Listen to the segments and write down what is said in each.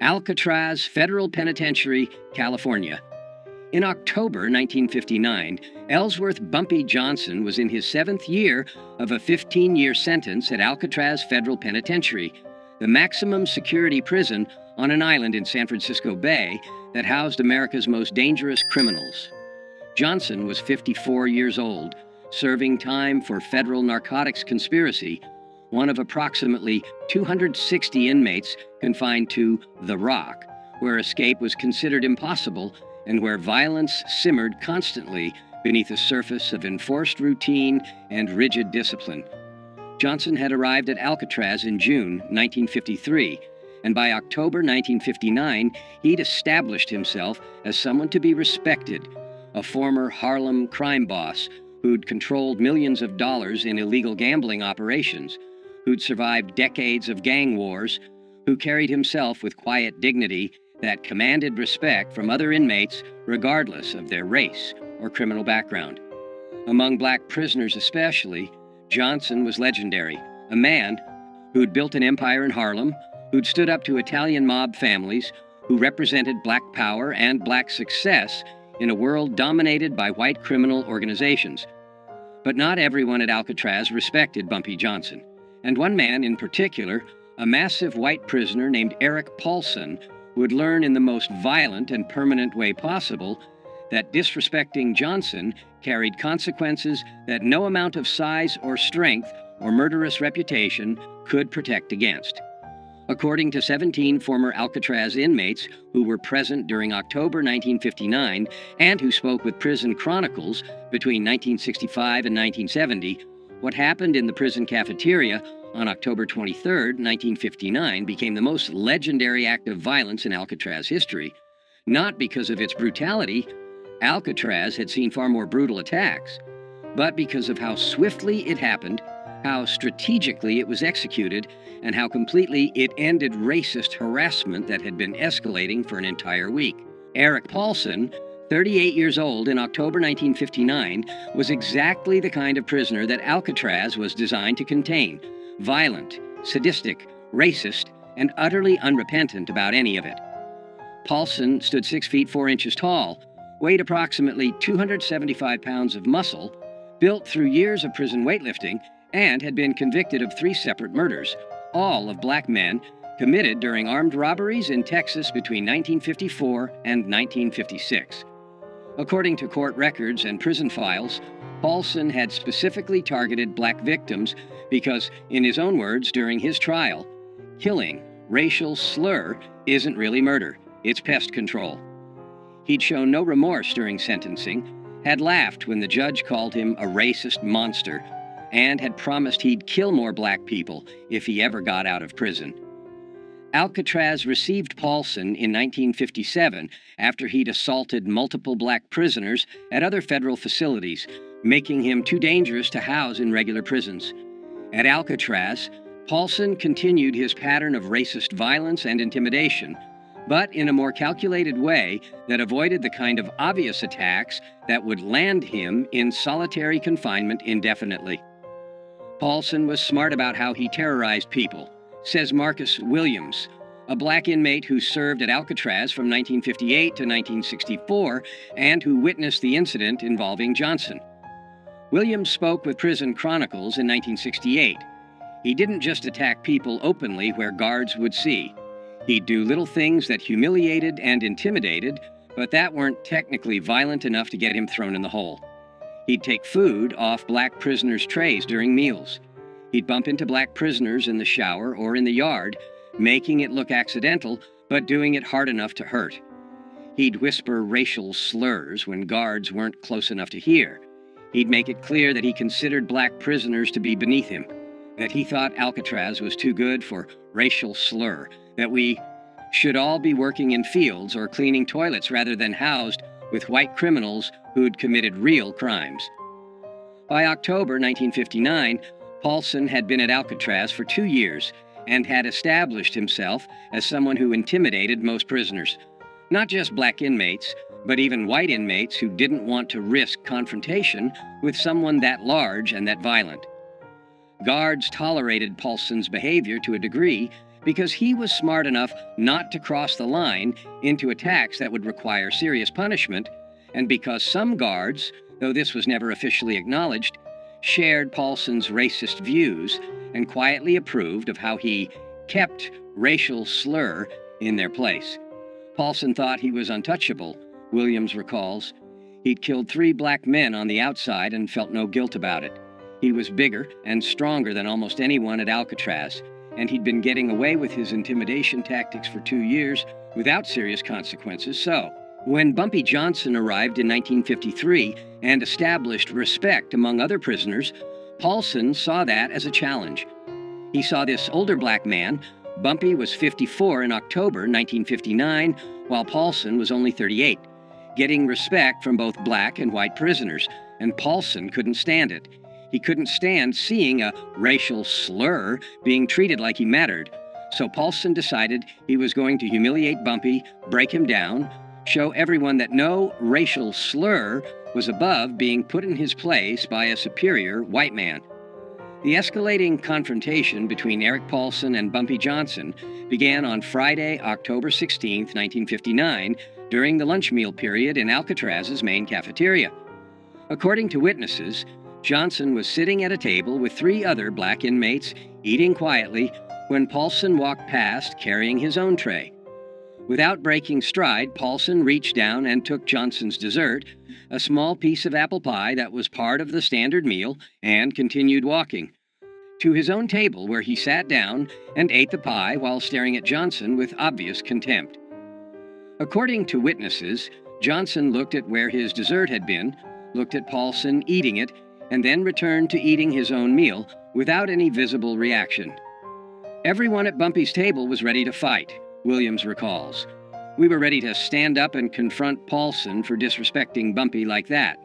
Alcatraz Federal Penitentiary, California. In October 1959, Ellsworth Bumpy Johnson was in his 7th year of a 15-year sentence at Alcatraz Federal Penitentiary, the maximum security prison on an island in San Francisco Bay that housed America's most dangerous criminals. Johnson was 54 years old, serving time for federal narcotics conspiracy, one of approximately 260 inmates confined to The Rock, where escape was considered impossible and where violence simmered constantly beneath a surface of enforced routine and rigid discipline. Johnson had arrived at Alcatraz in June 1953, and by October 1959, he'd established himself as someone to be respected, a former Harlem crime boss who'd controlled millions of dollars in illegal gambling operations, who'd survived decades of gang wars, who carried himself with quiet dignity that commanded respect from other inmates regardless of their race or criminal background. Among black prisoners especially, Johnson was legendary, a man who'd built an empire in Harlem, who'd stood up to Italian mob families, who represented black power and black success in a world dominated by white criminal organizations. But not everyone at Alcatraz respected Bumpy Johnson, and one man in particular, a massive white prisoner named Eric Paulson, would learn in the most violent and permanent way possible that disrespecting Johnson carried consequences that no amount of size or strength or murderous reputation could protect against. According to 17 former Alcatraz inmates who were present during October 1959 and who spoke with Prison Chronicles between 1965 and 1970, what happened in the prison cafeteria on October 23, 1959, became the most legendary act of violence in Alcatraz history. Not because of its brutality — Alcatraz had seen far more brutal attacks — but because of how swiftly it happened, how strategically it was executed, and how completely it ended racist harassment that had been escalating for an entire week. Eric Paulson, 38 years old in October 1959, was exactly the kind of prisoner that Alcatraz was designed to contain: violent, sadistic, racist, and utterly unrepentant about any of it. Paulson stood 6 feet 4 inches tall, weighed approximately 275 pounds of muscle, built through years of prison weightlifting, and had been convicted of 3 separate murders, all of black men, committed during armed robberies in Texas between 1954 and 1956. According to court records and prison files, Paulson had specifically targeted black victims because, in his own words during his trial, killing, racial slur, isn't really murder, it's pest control. He'd shown no remorse during sentencing, had laughed when the judge called him a racist monster, and had promised he'd kill more black people if he ever got out of prison. Alcatraz received Paulson in 1957 after he'd assaulted multiple black prisoners at other federal facilities, making him too dangerous to house in regular prisons. At Alcatraz, Paulson continued his pattern of racist violence and intimidation, but in a more calculated way that avoided the kind of obvious attacks that would land him in solitary confinement indefinitely. Paulson was smart about how he terrorized people, says Marcus Williams, a black inmate who served at Alcatraz from 1958 to 1964 and who witnessed the incident involving Johnson. Williams spoke with Prison Chronicles in 1968. He didn't just attack people openly where guards would see. He'd do little things that humiliated and intimidated, but that weren't technically violent enough to get him thrown in the hole. He'd take food off black prisoners' trays during meals. He'd bump into black prisoners in the shower or in the yard, making it look accidental, but doing it hard enough to hurt. He'd whisper racial slurs when guards weren't close enough to hear. He'd make it clear that he considered black prisoners to be beneath him, that he thought Alcatraz was too good for racial slur, that we should all be working in fields or cleaning toilets rather than housed with white criminals who'd committed real crimes. By October 1959, Paulson had been at Alcatraz for 2 years and had established himself as someone who intimidated most prisoners. Not just black inmates, but even white inmates who didn't want to risk confrontation with someone that large and that violent. Guards tolerated Paulson's behavior to a degree, because he was smart enough not to cross the line into attacks that would require serious punishment, and because some guards, though this was never officially acknowledged, shared Paulson's racist views and quietly approved of how he kept racial slur in their place. Paulson thought he was untouchable, Williams recalls. He'd killed 3 black men on the outside and felt no guilt about it. He was bigger and stronger than almost anyone at Alcatraz, and he'd been getting away with his intimidation tactics for 2 years without serious consequences. So, when Bumpy Johnson arrived in 1953 and established respect among other prisoners, Paulson saw that as a challenge. He saw this older black man. Bumpy was 54 in October 1959, while Paulson was only 38, getting respect from both black and white prisoners, and Paulson couldn't stand it. He couldn't stand seeing a racial slur being treated like he mattered. So Paulson decided he was going to humiliate Bumpy, break him down, show everyone that no racial slur was above being put in his place by a superior white man. The escalating confrontation between Eric Paulson and Bumpy Johnson began on Friday, October 16, 1959, during the lunch meal period in Alcatraz's main cafeteria. According to witnesses, Johnson was sitting at a table with 3 other black inmates, eating quietly, when Paulson walked past carrying his own tray. Without breaking stride, Paulson reached down and took Johnson's dessert, a small piece of apple pie that was part of the standard meal, and continued walking to his own table, where he sat down and ate the pie while staring at Johnson with obvious contempt. According to witnesses, Johnson looked at where his dessert had been, looked at Paulson eating it, and then returned to eating his own meal without any visible reaction. Everyone at Bumpy's table was ready to fight, Williams recalls. We were ready to stand up and confront Paulson for disrespecting Bumpy like that.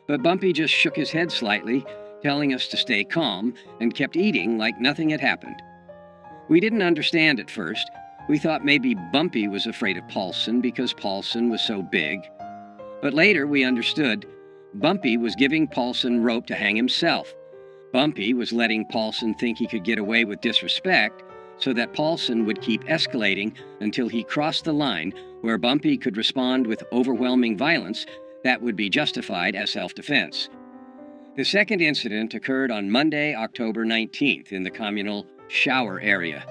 But Bumpy just shook his head slightly, telling us to stay calm, and kept eating like nothing had happened. We didn't understand at first. We thought maybe Bumpy was afraid of Paulson because Paulson was so big. But later we understood Bumpy was giving Paulson rope to hang himself. Bumpy was letting Paulson think he could get away with disrespect so that Paulson would keep escalating until he crossed the line where Bumpy could respond with overwhelming violence that would be justified as self-defense. The second incident occurred on Monday, October 19th in the communal shower area.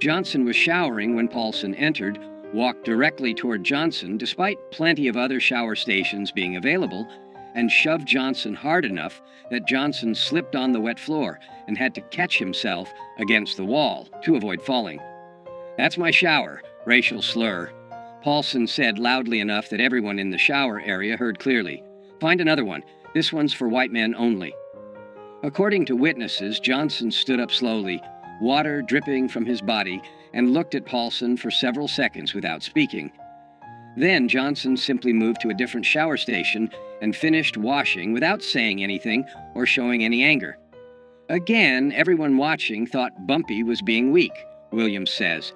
Johnson was showering when Paulson entered, walked directly toward Johnson despite plenty of other shower stations being available, and shoved Johnson hard enough that Johnson slipped on the wet floor and had to catch himself against the wall to avoid falling. "That's my shower," racial slur. Paulson said loudly enough that everyone in the shower area heard clearly. "Find another one. This one's for white men only." According to witnesses, Johnson stood up slowly, water dripping from his body, and looked at Paulson for several seconds without speaking. Then Johnson simply moved to a different shower station and finished washing without saying anything or showing any anger. Again, everyone watching thought Bumpy was being weak, Williams says.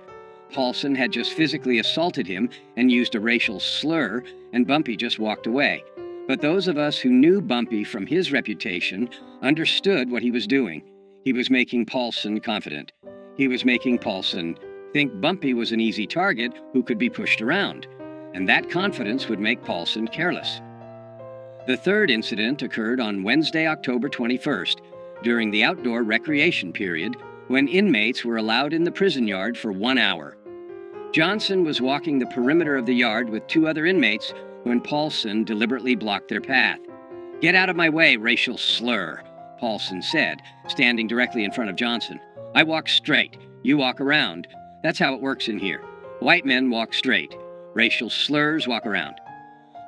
Paulson had just physically assaulted him and used a racial slur, and Bumpy just walked away. But those of us who knew Bumpy from his reputation understood what he was doing. He was making Paulson confident. He was making Paulson think Bumpy was an easy target who could be pushed around, and that confidence would make Paulson careless. The third incident occurred on Wednesday, October 21st, during the outdoor recreation period, when inmates were allowed in the prison yard for 1 hour. Johnson was walking the perimeter of the yard with 2 other inmates when Paulson deliberately blocked their path. "Get out of my way, racial slur," Paulson said, standing directly in front of Johnson. "I walk straight. You walk around. That's how it works in here. White men walk straight. Racial slurs walk around."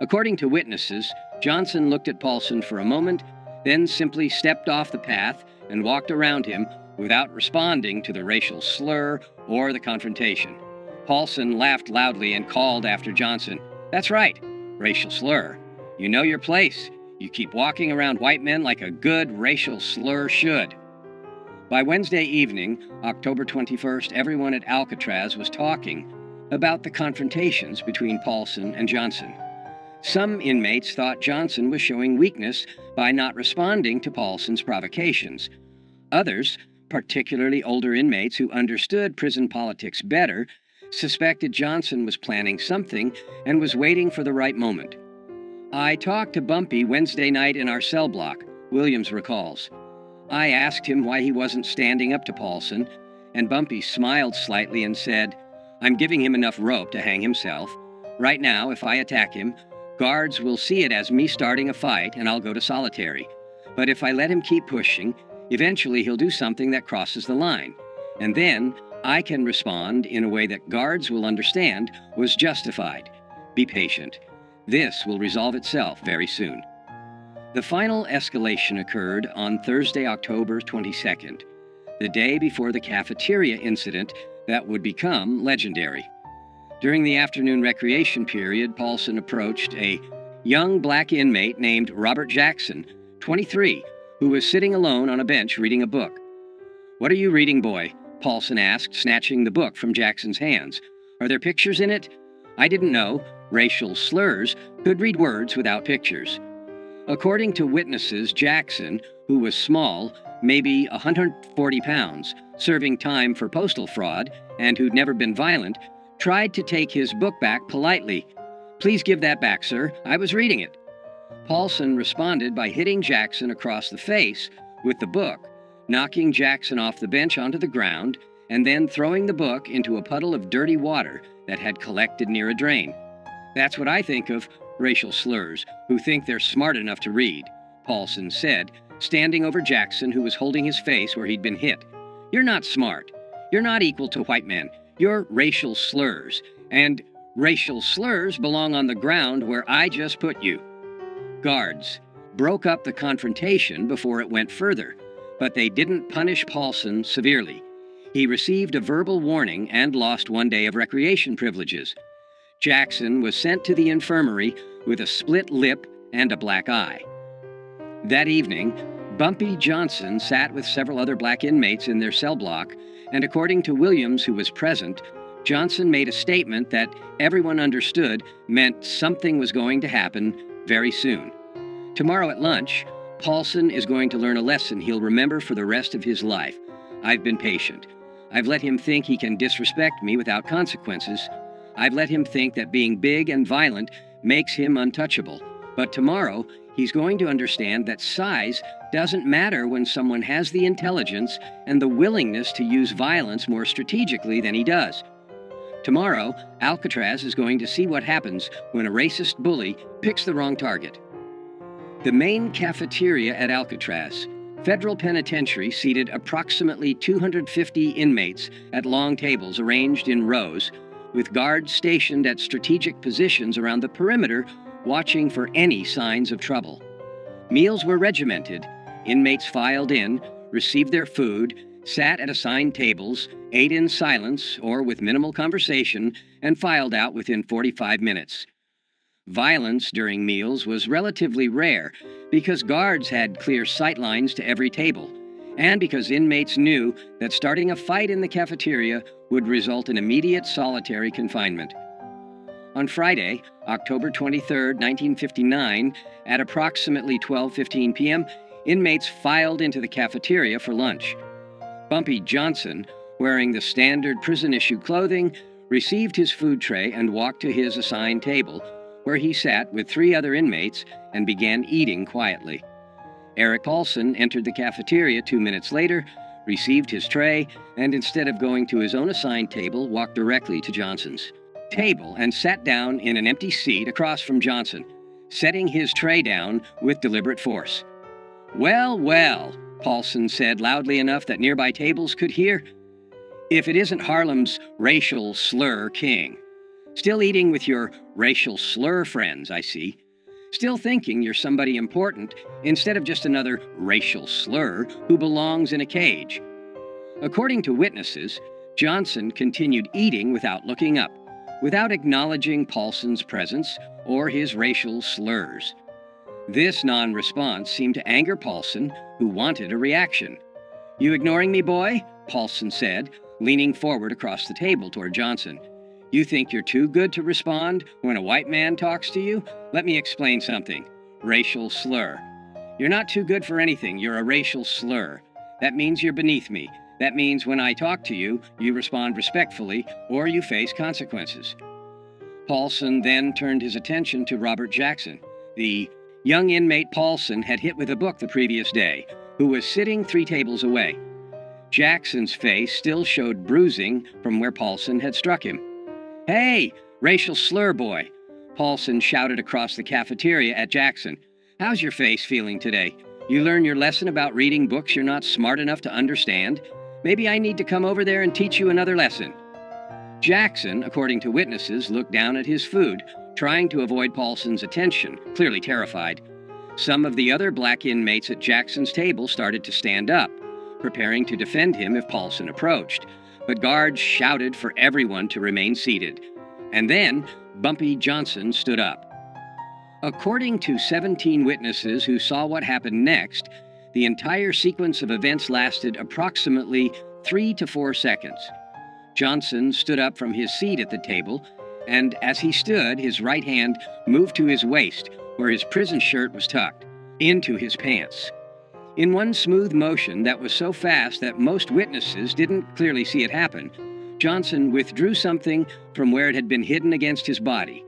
According to witnesses, Johnson looked at Paulson for a moment, then simply stepped off the path and walked around him without responding to the racial slur or the confrontation. Paulson laughed loudly and called after Johnson, "That's right, racial slur. You know your place. You keep walking around white men like a good racial slur should." By Wednesday evening, October 21st, everyone at Alcatraz was talking about the confrontations between Paulson and Johnson. Some inmates thought Johnson was showing weakness by not responding to Paulson's provocations. Others particularly older inmates who understood prison politics better, suspected Johnson was planning something and was waiting for the right moment. "I talked to Bumpy Wednesday night in our cell block," Williams recalls. "I asked him why he wasn't standing up to Paulson, and Bumpy smiled slightly and said, 'I'm giving him enough rope to hang himself. Right now, if I attack him, guards will see it as me starting a fight and I'll go to solitary. But if I let him keep pushing, eventually he'll do something that crosses the line. And then I can respond in a way that guards will understand was justified. Be patient. This will resolve itself very soon." The final escalation occurred on Thursday, October 22nd, the day before the cafeteria incident that would become legendary. During the afternoon recreation period, Paulson approached a young black inmate named Robert Jackson, 23, who was sitting alone on a bench reading a book. "What are you reading, boy?" Paulson asked, snatching the book from Jackson's hands. "Are there pictures in it?" "I didn't know racial slurs could read words without pictures." According to witnesses, Jackson, who was small, maybe 140 pounds, serving time for postal fraud, and who'd never been violent, tried to take his book back politely. "Please give that back, sir. I was reading it." Paulson responded by hitting Jackson across the face with the book, knocking Jackson off the bench onto the ground, and then throwing the book into a puddle of dirty water that had collected near a drain. "That's what I think of racial slurs who think they're smart enough to read," Paulson said, standing over Jackson, who was holding his face where he'd been hit. "You're not smart. You're not equal to white men. You're racial slurs, and racial slurs belong on the ground where I just put you." Guards broke up the confrontation before it went further, but they didn't punish Paulson severely. He received a verbal warning and lost 1 day of recreation privileges. Jackson was sent to the infirmary with a split lip and a black eye. That evening, Bumpy Johnson sat with several other black inmates in their cell block, and according to Williams, who was present, Johnson made a statement that everyone understood meant something was going to happen very soon. "Tomorrow at lunch, Paulson is going to learn a lesson he'll remember for the rest of his life. I've been patient. I've let him think he can disrespect me without consequences. I've let him think that being big and violent makes him untouchable. But tomorrow, he's going to understand that size doesn't matter when someone has the intelligence and the willingness to use violence more strategically than he does. Tomorrow, Alcatraz is going to see what happens when a racist bully picks the wrong target." The main cafeteria at Alcatraz, Federal Penitentiary, seated approximately 250 inmates at long tables arranged in rows, with guards stationed at strategic positions around the perimeter, watching for any signs of trouble. Meals were regimented. Inmates filed in, received their food, sat at assigned tables, ate in silence or with minimal conversation, and filed out within 45 minutes. Violence during meals was relatively rare because guards had clear sightlines to every table, and because inmates knew that starting a fight in the cafeteria would result in immediate solitary confinement. On Friday, October 23, 1959, at approximately 12:15 p.m., inmates filed into the cafeteria for lunch. Bumpy Johnson, wearing the standard prison-issue clothing, received his food tray and walked to his assigned table, where he sat with 3 other inmates and began eating quietly. Eric Paulson entered the cafeteria 2 minutes later, received his tray, and instead of going to his own assigned table, walked directly to Johnson's table and sat down in an empty seat across from Johnson, setting his tray down with deliberate force. "Well, well," Paulson said loudly enough that nearby tables could hear. "If it isn't Harlem's racial slur king. Still eating with your racial slur friends, I see. Still thinking you're somebody important instead of just another racial slur who belongs in a cage." According to witnesses, Johnson continued eating without looking up, without acknowledging Paulson's presence or his racial slurs. This non-response seemed to anger Paulson, who wanted a reaction. "You ignoring me, boy?" Paulson said, leaning forward across the table toward Johnson. "You think you're too good to respond when a white man talks to you? Let me explain something. Racial slur. You're not too good for anything. You're a racial slur. That means you're beneath me. That means when I talk to you, you respond respectfully or you face consequences. Paulson then turned his attention to Robert Jackson. The young inmate Paulson had hit with a book the previous day, who was sitting 3 tables away. Jackson's face still showed bruising from where Paulson had struck him. "Hey, racial slur boy," Paulson shouted across the cafeteria at Jackson. "How's your face feeling today? You learn your lesson about reading books you're not smart enough to understand? Maybe I need to come over there and teach you another lesson." Jackson, according to witnesses, looked down at his food, trying to avoid Paulson's attention, clearly terrified. Some of the other black inmates at Jackson's table started to stand up, preparing to defend him if Paulson approached, but guards shouted for everyone to remain seated. And then Bumpy Johnson stood up. According to 17 witnesses who saw what happened next, the entire sequence of events lasted approximately 3 to 4 seconds. Johnson stood up from his seat at the table, and as he stood, his right hand moved to his waist, where his prison shirt was tucked, into his pants. In one smooth motion that was so fast that most witnesses didn't clearly see it happen, Johnson withdrew something from where it had been hidden against his body.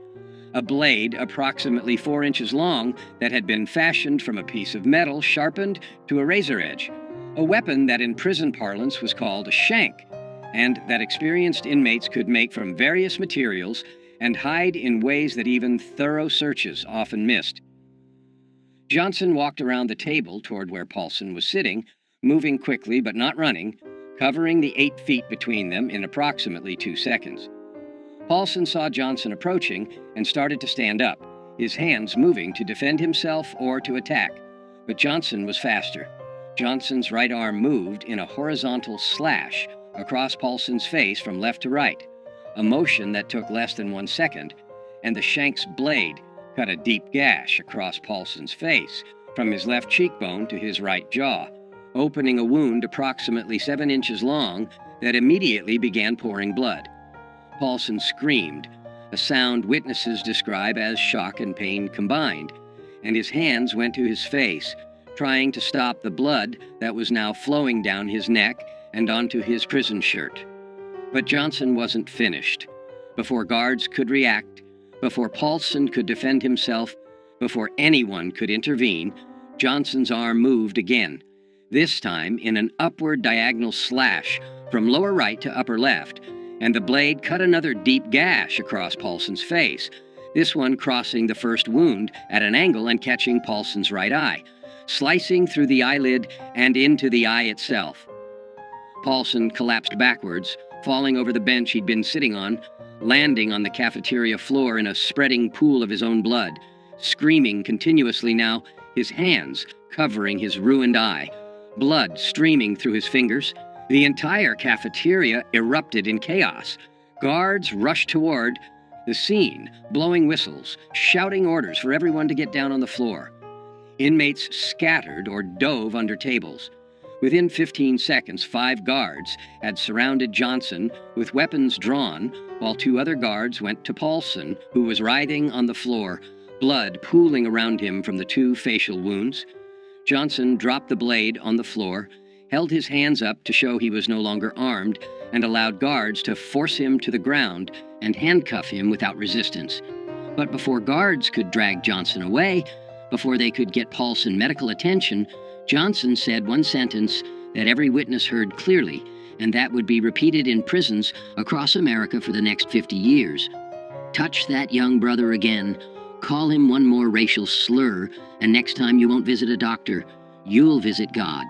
A blade approximately 4 inches long that had been fashioned from a piece of metal sharpened to a razor edge. A weapon that in prison parlance was called a shank, and that experienced inmates could make from various materials and hide in ways that even thorough searches often missed. Johnson walked around the table toward where Paulson was sitting, moving quickly but not running, covering the 8 feet between them in approximately 2 seconds. Paulson saw Johnson approaching and started to stand up, his hands moving to defend himself or to attack. But Johnson was faster. Johnson's right arm moved in a horizontal slash across Paulson's face from left to right, a motion that took less than 1 second, and the shank's blade cut a deep gash across Paulson's face from his left cheekbone to his right jaw, opening a wound approximately 7 inches long that immediately began pouring blood. Paulson screamed, a sound witnesses describe as shock and pain combined, and his hands went to his face, trying to stop the blood that was now flowing down his neck and onto his prison shirt. But Johnson wasn't finished. Before guards could react, before Paulson could defend himself, before anyone could intervene, Johnson's arm moved again, this time in an upward diagonal slash from lower right to upper left, and the blade cut another deep gash across Paulson's face, this one crossing the first wound at an angle and catching Paulson's right eye, slicing through the eyelid and into the eye itself. Paulson collapsed backwards, falling over the bench he'd been sitting on, landing on the cafeteria floor in a spreading pool of his own blood, screaming continuously now, his hands covering his ruined eye, blood streaming through his fingers. The entire cafeteria erupted in chaos. Guards rushed toward the scene, blowing whistles, shouting orders for everyone to get down on the floor. Inmates scattered or dove under tables. Within 15 seconds, 5 guards had surrounded Johnson with weapons drawn, while 2 other guards went to Paulson, who was writhing on the floor, blood pooling around him from the 2 facial wounds. Johnson dropped the blade on the floor, held his hands up to show he was no longer armed, and allowed guards to force him to the ground and handcuff him without resistance. But before guards could drag Johnson away, before they could get Paulson medical attention, Johnson said one sentence that every witness heard clearly, and that would be repeated in prisons across America for the next 50 years. "Touch that young brother again, call him one more racial slur, and next time you won't visit a doctor, you'll visit God."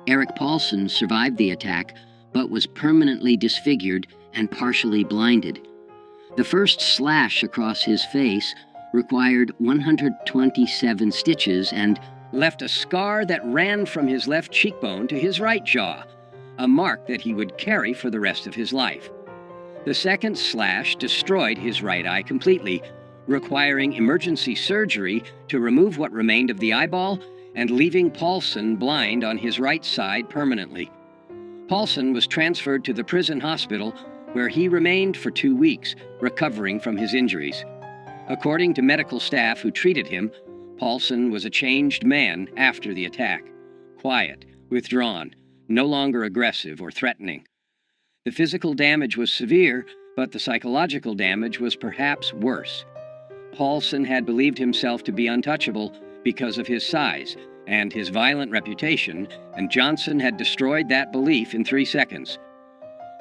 Eric Paulson survived the attack, but was permanently disfigured and partially blinded. The first slash across his face required 127 stitches and left a scar that ran from his left cheekbone to his right jaw, a mark that he would carry for the rest of his life. The second slash destroyed his right eye completely, requiring emergency surgery to remove what remained of the eyeball and leaving Paulson blind on his right side permanently. Paulson was transferred to the prison hospital, where he remained for 2 weeks, recovering from his injuries. According to medical staff who treated him, Paulson was a changed man after the attack. Quiet, withdrawn, no longer aggressive or threatening. The physical damage was severe, but the psychological damage was perhaps worse. Paulson had believed himself to be untouchable because of his size and his violent reputation, and Johnson had destroyed that belief in 3 seconds.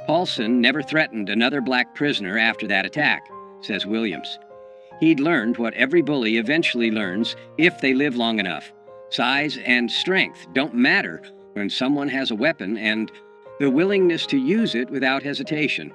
Paulson never threatened another black prisoner after that attack, says Williams. He'd learned what every bully eventually learns if they live long enough. Size and strength don't matter when someone has a weapon, and the willingness to use it without hesitation.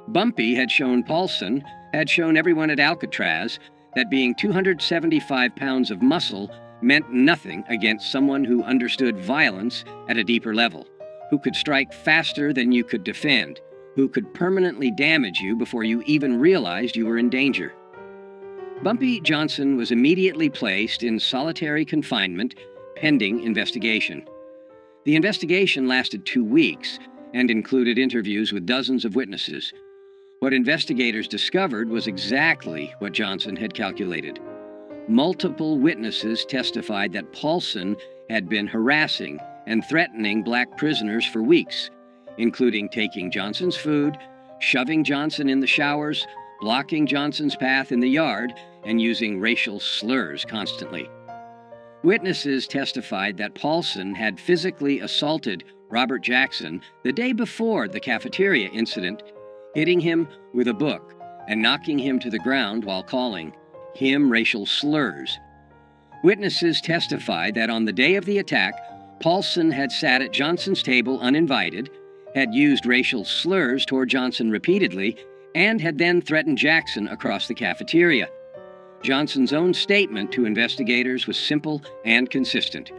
Bumpy had shown Paulson, had shown everyone at Alcatraz, that being 275 pounds of muscle meant nothing against someone who understood violence at a deeper level, who could strike faster than you could defend, who could permanently damage you before you even realized you were in danger. Bumpy Johnson was immediately placed in solitary confinement pending investigation. The investigation lasted 2 weeks and included interviews with dozens of witnesses. What investigators discovered was exactly what Johnson had calculated. Multiple witnesses testified that Paulson had been harassing and threatening black prisoners for weeks, including taking Johnson's food, shoving Johnson in the showers, blocking Johnson's path in the yard, and using racial slurs constantly. Witnesses testified that Paulson had physically assaulted Robert Jackson the day before the cafeteria incident, hitting him with a book and knocking him to the ground while calling him racial slurs. Witnesses testified that on the day of the attack, Paulson had sat at Johnson's table uninvited, had used racial slurs toward Johnson repeatedly, and had then threatened Jackson across the cafeteria. Johnson's own statement to investigators was simple and consistent.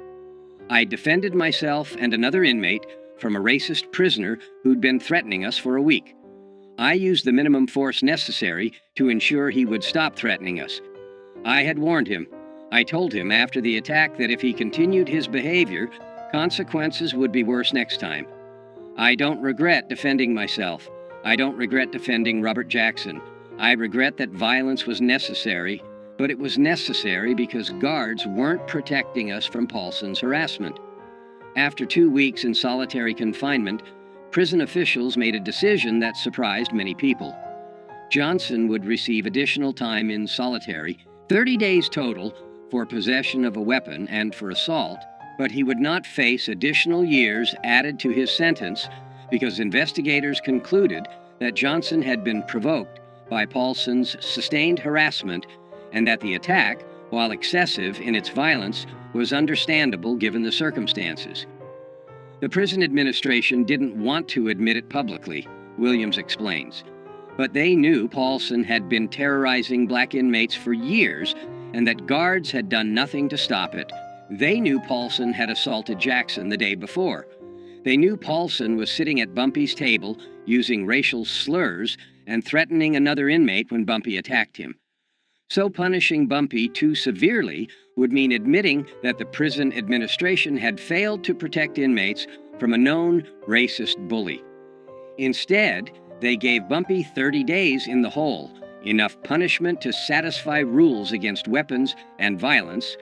"I defended myself and another inmate from a racist prisoner who'd been threatening us for a week. I used the minimum force necessary to ensure he would stop threatening us. I had warned him. I told him after the attack that if he continued his behavior, consequences would be worse next time. I don't regret defending myself. I don't regret defending Robert Jackson. I regret that violence was necessary, but it was necessary because guards weren't protecting us from Paulson's harassment." After 2 weeks in solitary confinement, prison officials made a decision that surprised many people. Johnson would receive additional time in solitary, 30 days total, for possession of a weapon and for assault, but he would not face additional years added to his sentence because investigators concluded that Johnson had been provoked by Paulson's sustained harassment and that the attack, while excessive in its violence, was understandable given the circumstances. The prison administration didn't want to admit it publicly, Williams explains, but they knew Paulson had been terrorizing black inmates for years and that guards had done nothing to stop it. They knew Paulson had assaulted Jackson the day before. They knew Paulson was sitting at Bumpy's table using racial slurs and threatening another inmate when Bumpy attacked him. So punishing Bumpy too severely would mean admitting that the prison administration had failed to protect inmates from a known racist bully. Instead, they gave Bumpy 30 days in the hole, enough punishment to satisfy rules against weapons and violence,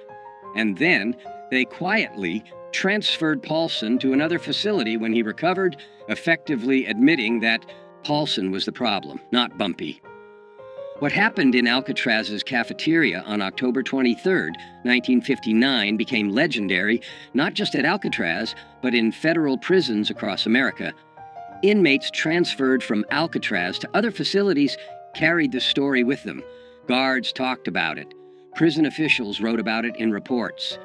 and then they quietly transferred Paulson to another facility when he recovered, effectively admitting that Paulson was the problem, not Bumpy. What happened in Alcatraz's cafeteria on October 23, 1959 became legendary not just at Alcatraz, but in federal prisons across America. Inmates transferred from Alcatraz to other facilities carried the story with them. Guards talked about it. Prison officials wrote about it in reports.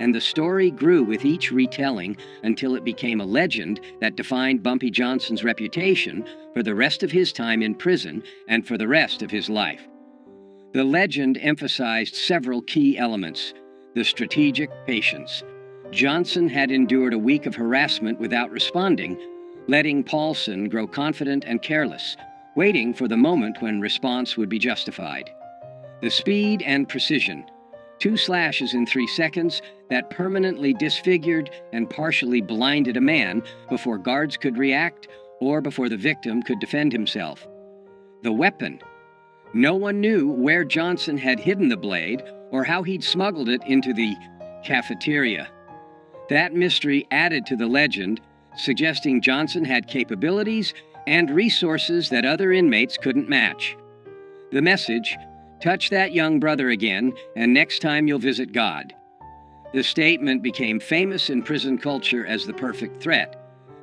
And the story grew with each retelling until it became a legend that defined Bumpy Johnson's reputation for the rest of his time in prison and for the rest of his life. The legend emphasized several key elements. The strategic patience. Johnson had endured a week of harassment without responding, letting Paulson grow confident and careless, waiting for the moment when response would be justified. The speed and precision. 2 slashes in 3 seconds that permanently disfigured and partially blinded a man before guards could react or before the victim could defend himself. The weapon. No one knew where Johnson had hidden the blade or how he'd smuggled it into the cafeteria. That mystery added to the legend, suggesting Johnson had capabilities and resources that other inmates couldn't match. The message: touch that young brother again, and next time you'll visit God. The statement became famous in prison culture as the perfect threat,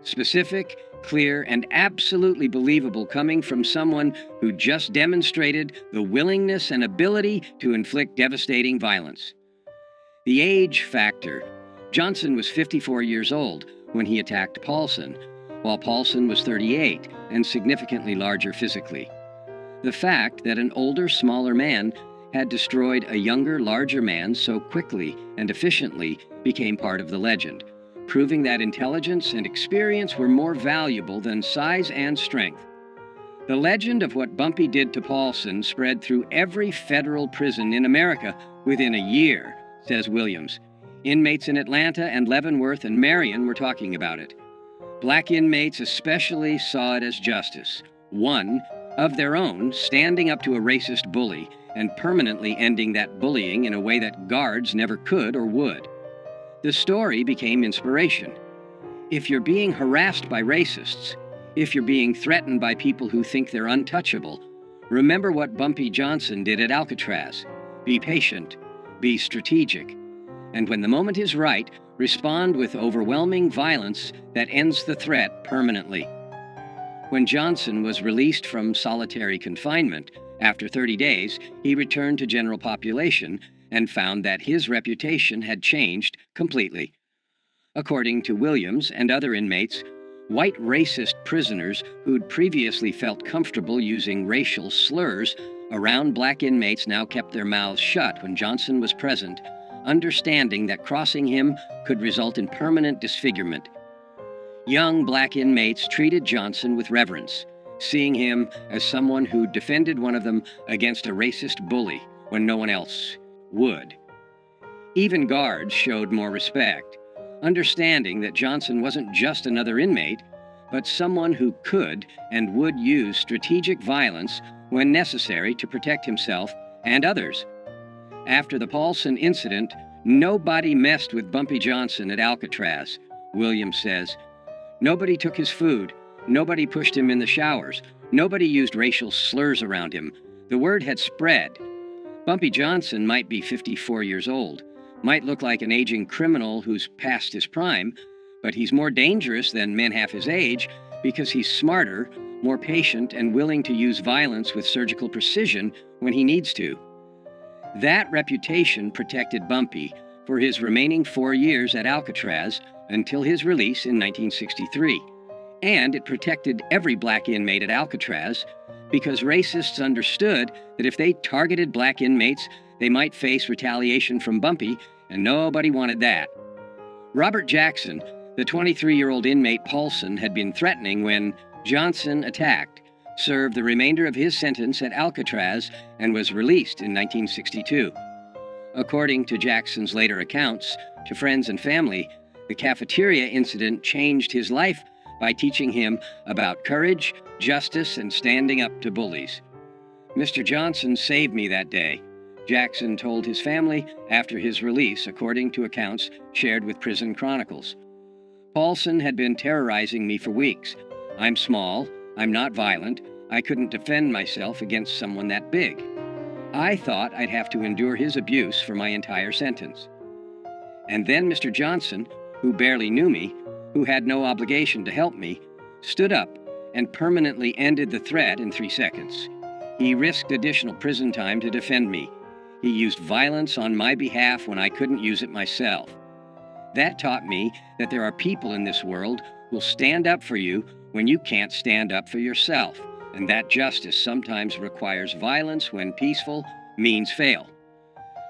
specific, clear, and absolutely believable, coming from someone who just demonstrated the willingness and ability to inflict devastating violence. The age factor. Johnson was 54 years old when he attacked Paulson, while Paulson was 38 and significantly larger physically. The fact that an older, smaller man had destroyed a younger, larger man so quickly and efficiently became part of the legend, proving that intelligence and experience were more valuable than size and strength. The legend of what Bumpy did to Paulson spread through every federal prison in America within a year, says Williams. Inmates in Atlanta and Leavenworth and Marion were talking about it. Black inmates especially saw it as justice, one of their own standing up to a racist bully and permanently ending that bullying in a way that guards never could or would. The story became inspiration. If you're being harassed by racists, if you're being threatened by people who think they're untouchable, remember what Bumpy Johnson did at Alcatraz. Be patient, be strategic, and when the moment is right, respond with overwhelming violence that ends the threat permanently. When Johnson was released from solitary confinement, after 30 days, he returned to general population and found that his reputation had changed completely. According to Williams and other inmates, white racist prisoners who'd previously felt comfortable using racial slurs around black inmates now kept their mouths shut when Johnson was present, understanding that crossing him could result in permanent disfigurement. Young black inmates treated Johnson with reverence, seeing him as someone who defended one of them against a racist bully when no one else would. Even guards showed more respect, understanding that Johnson wasn't just another inmate, but someone who could and would use strategic violence when necessary to protect himself and others. After the Paulson incident, nobody messed with Bumpy Johnson at Alcatraz, Williams says. Nobody took his food. Nobody pushed him in the showers. Nobody used racial slurs around him. The word had spread. Bumpy Johnson might be 54 years old, might look like an aging criminal who's past his prime, but he's more dangerous than men half his age because he's smarter, more patient, and willing to use violence with surgical precision when he needs to. That reputation protected Bumpy for his remaining 4 years at Alcatraz until his release in 1963. And it protected every black inmate at Alcatraz because racists understood that if they targeted black inmates, they might face retaliation from Bumpy, and nobody wanted that. Robert Jackson, the 23-year-old inmate Paulson had been threatening when Johnson attacked, served the remainder of his sentence at Alcatraz and was released in 1962. According to Jackson's later accounts to friends and family, the cafeteria incident changed his life by teaching him about courage, justice, and standing up to bullies. Mr. Johnson saved me that day, Jackson told his family after his release, according to accounts shared with Prison Chronicles. Paulson had been terrorizing me for weeks. I'm small, I'm not violent, I couldn't defend myself against someone that big. I thought I'd have to endure his abuse for my entire sentence. And then Mr. Johnson, who barely knew me, who had no obligation to help me, stood up and permanently ended the threat in 3 seconds. He risked additional prison time to defend me. He used violence on my behalf when I couldn't use it myself. That taught me that there are people in this world who'll stand up for you when you can't stand up for yourself, and that justice sometimes requires violence when peaceful means fail.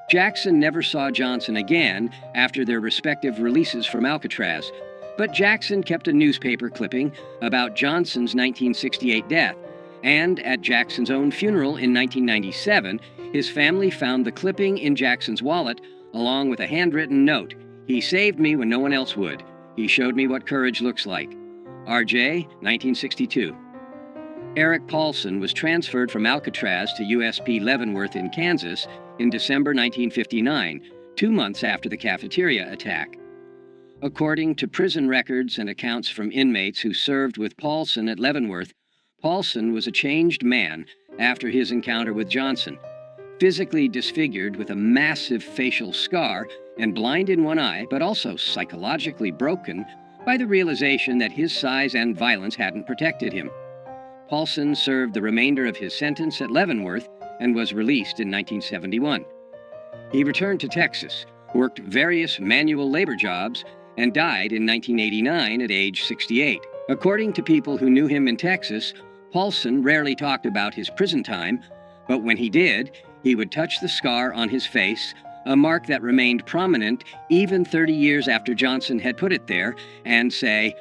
Jackson never saw Johnson again after their respective releases from Alcatraz, but Jackson kept a newspaper clipping about Johnson's 1968 death, and at Jackson's own funeral in 1997, his family found the clipping in Jackson's wallet along with a handwritten note. He saved me when no one else would. He showed me what courage looks like. RJ, 1962. Eric Paulson was transferred from Alcatraz to USP Leavenworth in Kansas in December 1959, 2 months after the cafeteria attack. According to prison records and accounts from inmates who served with Paulson at Leavenworth, Paulson was a changed man after his encounter with Johnson. Physically disfigured with a massive facial scar and blind in one eye, but also psychologically broken by the realization that his size and violence hadn't protected him. Paulson served the remainder of his sentence at Leavenworth and was released in 1971. He returned to Texas, worked various manual labor jobs, and died in 1989 at age 68. According to people who knew him in Texas, Paulson rarely talked about his prison time, but when he did, he would touch the scar on his face, a mark that remained prominent even 30 years after Johnson had put it there, and say,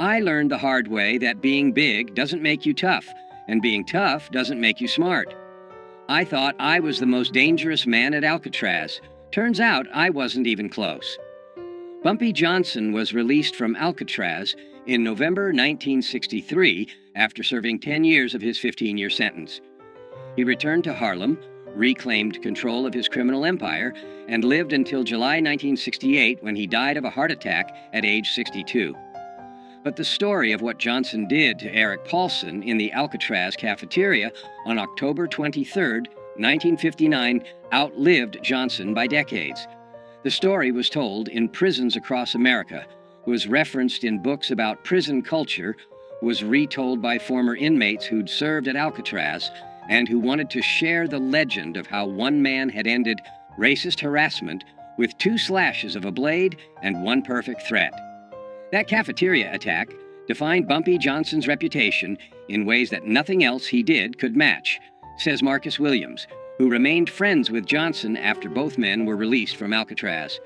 "I learned the hard way that being big doesn't make you tough, and being tough doesn't make you smart. I thought I was the most dangerous man at Alcatraz. Turns out I wasn't even close." Bumpy Johnson was released from Alcatraz in November 1963 after serving 10 years of his 15-year sentence. He returned to Harlem, reclaimed control of his criminal empire, and lived until July 1968 when he died of a heart attack at age 62. But the story of what Johnson did to Eric Paulson in the Alcatraz cafeteria on October 23, 1959, outlived Johnson by decades. The story was told in prisons across America, was referenced in books about prison culture, was retold by former inmates who'd served at Alcatraz, and who wanted to share the legend of how one man had ended racist harassment with 2 slashes of a blade and 1 perfect threat. That cafeteria attack defined Bumpy Johnson's reputation in ways that nothing else he did could match, says Marcus Williams, who remained friends with Johnson after both men were released from Alcatraz.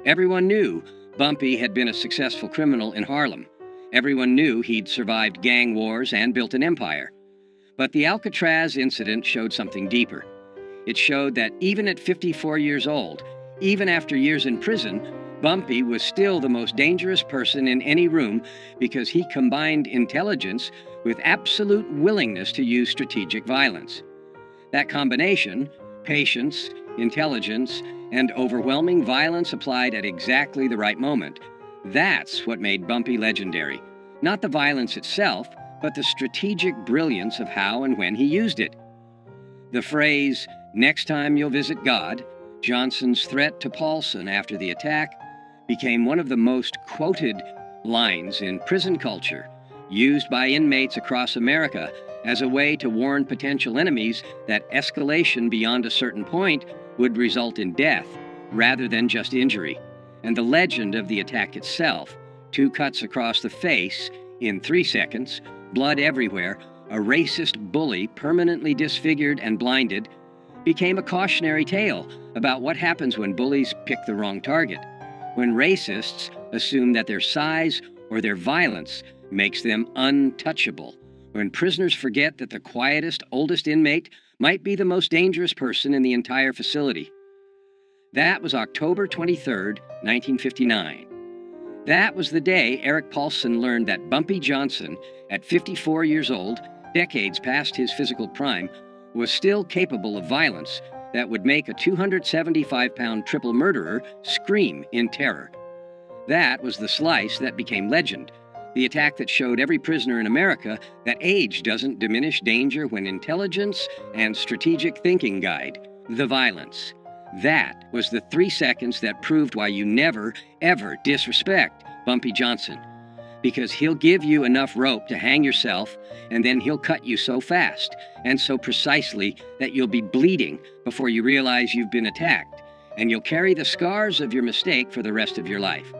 Everyone knew Bumpy had been a successful criminal in Harlem. Everyone knew he'd survived gang wars and built an empire. But the Alcatraz incident showed something deeper. It showed that even at 54 years old, even after years in prison, Bumpy was still the most dangerous person in any room because he combined intelligence with absolute willingness to use strategic violence. That combination, patience, intelligence, and overwhelming violence applied at exactly the right moment, that's what made Bumpy legendary. Not the violence itself, but the strategic brilliance of how and when he used it. The phrase, "Next time you'll visit God," Johnson's threat to Paulson after the attack, became one of the most quoted lines in prison culture, used by inmates across America as a way to warn potential enemies that escalation beyond a certain point would result in death rather than just injury. And the legend of the attack itself, 2 cuts across the face in 3 seconds, blood everywhere, a racist bully permanently disfigured and blinded, became a cautionary tale about what happens when bullies pick the wrong target, when racists assume that their size or their violence makes them untouchable, when prisoners forget that the quietest, oldest inmate might be the most dangerous person in the entire facility. That was October 23, 1959. That was the day Eric Paulson learned that Bumpy Johnson, at 54 years old, decades past his physical prime, was still capable of violence that would make a 275-pound triple murderer scream in terror. That was the slice that became legend, the attack that showed every prisoner in America that age doesn't diminish danger when intelligence and strategic thinking guide the violence. That was the 3 seconds that proved why you never, ever disrespect Bumpy Johnson. Because he'll give you enough rope to hang yourself, and then he'll cut you so fast and so precisely that you'll be bleeding before you realize you've been attacked, and you'll carry the scars of your mistake for the rest of your life.